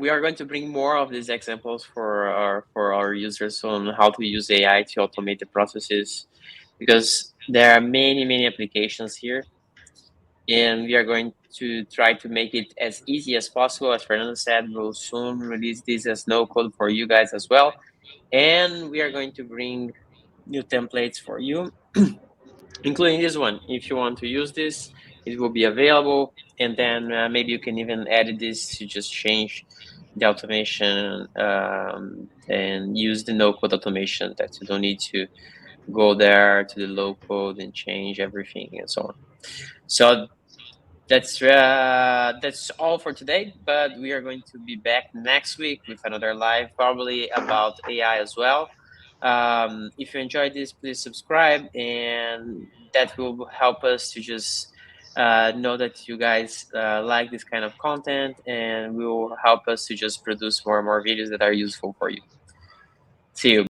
we are going to bring more of these examples for our users on how to use AI to automate the processes, because there are many applications here, and we are going to try to make it as easy as possible. As Fernando said, we'll soon release this as no code for you guys as well, and we are going to bring new templates for you, including this one. If you want to use this, it will be available, and then maybe you can even edit this to just change the automation and use the no code automation, that you don't need to go there to the low code and change everything and so on. So that's all for today, but we are going to be back next week with another live, probably about AI as well. If you enjoyed this, please subscribe, and that will help us to just know that you guys like this kind of content, and will help us to just produce more and more videos that are useful for you. See you.